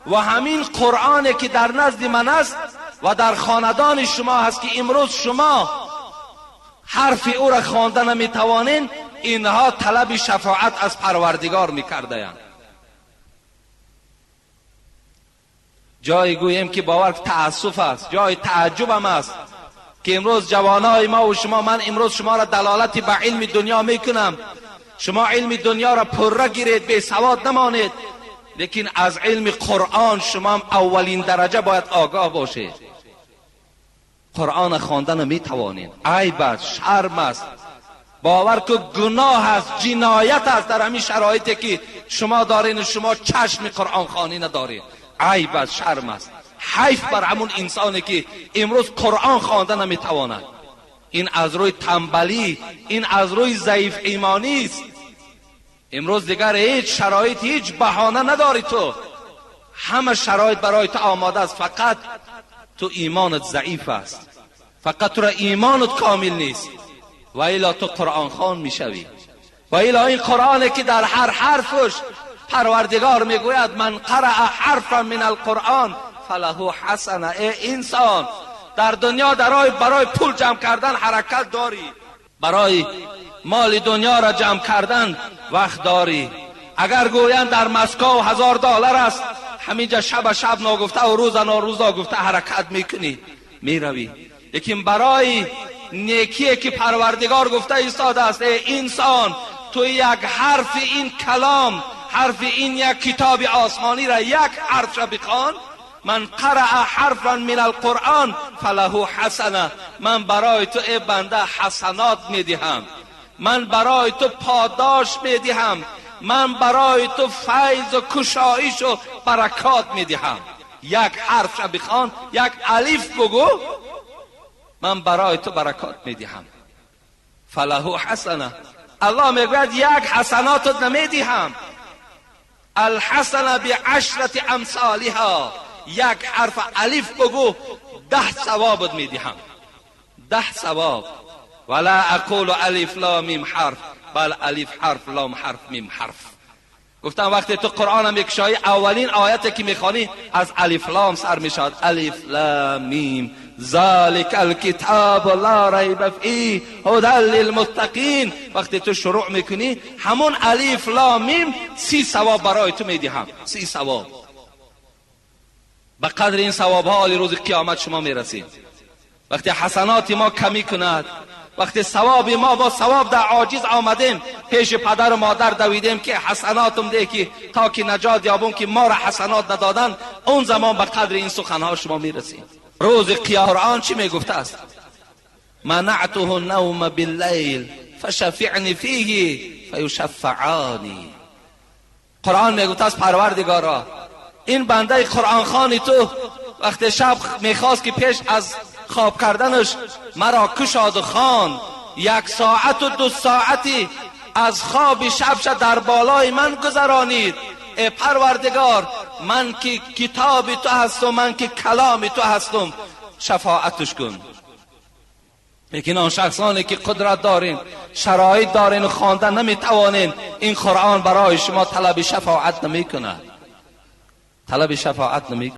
و همین قرآنی که در نزد من است و در خاندان شما هست که امروز شما حرف او را خوانده نمیتوانین، اینها طلب شفاعت از پروردگار میکردند. جای گویم که باور تأسف است، جای تعجب هم است که امروز جوانای ما و شما، من امروز شما را دلالت به علم دنیا میکنم، شما علم دنیا را پره گیرید، بی سواد نمانید، لیکن از علم قرآن شما هم اولین درجه باید آگاه باشید. قرآن خواندن میتوانید، عیب است، شرم است، باور که گناه است، جنایت است در همین شرایطی که شما دارین، شما چشم قرآن خوانی ندارید. عیب است، شرم است، حیف بر همون انسانی که امروز قرآن خوانده نمیتواند. این از روی تنبلی، این از روی ضعیف ایمانی است. امروز دیگر هیچ شرایط، هیچ بهانه نداری، تو همه شرایط برای تو آماده است، فقط تو ایمانت ضعیف است، فقط تو را ایمانت کامل نیست، و الا تو قرآن خوان میشوی. و الا این قرآنی که در هر حرفش پروردگار میگوید من قرأ حرفا من القرآن فله حسنه. ای انسان، در دنیا برای پول جمع کردن حرکت داری، برای مال دنیا را جمع کردن وقت داری. اگر گویند در مسکو $1000 است، همینجا شب نگفته و روز گفته حرکت میکنی، میروی. لیکن برای نیکی که پروردگار گفته ایستاده است، ای انسان، تو یک حرف این کلام، حرف این یک کتاب آسمانی را، یک حرف را بخوان، من قرأ حرفا من القرآن فله حسنه، من برای تو ای بنده حسنات میدهم، من برای تو پاداش میدهم، من برای تو فیض و کشایش و برکات میدهم. یک حرف را بخوان، یک الف بگو، من برای تو برکات میدهم. فله حسنه. الله میگوید یک حسنات نمیدهم، الحسنه بعشرة امثالها. یک حرف الف بگو 10 ثواب میدهم، 10 ثواب. ولا اقول الف لام میم حرف بل الف حرف لام حرف میم حرف. گفتم وقتی تو قرآن میکشایی، اولین آیتی که میخوانی از الف لام سر میشد، الف لام میم ذالک الکتاب لا ریب فیه هدی للمتقین. وقتی تو شروع میکنی همون الف لام میم 30 ثواب برای تو میدهم، 30 ثواب. به قدر این ثواب ها روز قیامت شما میرسید. وقتی حسنات ما کمی کند، وقتی ثواب ما با ثواب در عاجز آمدیم، پیش پدر و مادر دویدیم که حسناتم ده که تا که نجات یابون که ما را حسنات ندادن، اون زمان به قدر این سخنها شما میرسید. روز قرآن چی میگفته است؟ منعته النوم باللیل فشفعنی فیه فیشفعانی. قرآن میگفته است پروردگارا، این بنده قرآن خوانی تو وقتی شب میخواست که پیش از خواب کردنش مرا کشاد و خوان، 1 ساعت و 2 ساعتی از خواب شبش در بالای من گذرانید. ای پروردگار، من که کتاب تو هستم، من که کلام تو هستم، شفاعتش کن. لیکن آن شخصانی که قدرت دارین، شرایط دارین و خواندن نمیتوانین، این قرآن برای شما طلب شفاعت نمیکنه، طلب شفاعت نمیکنه.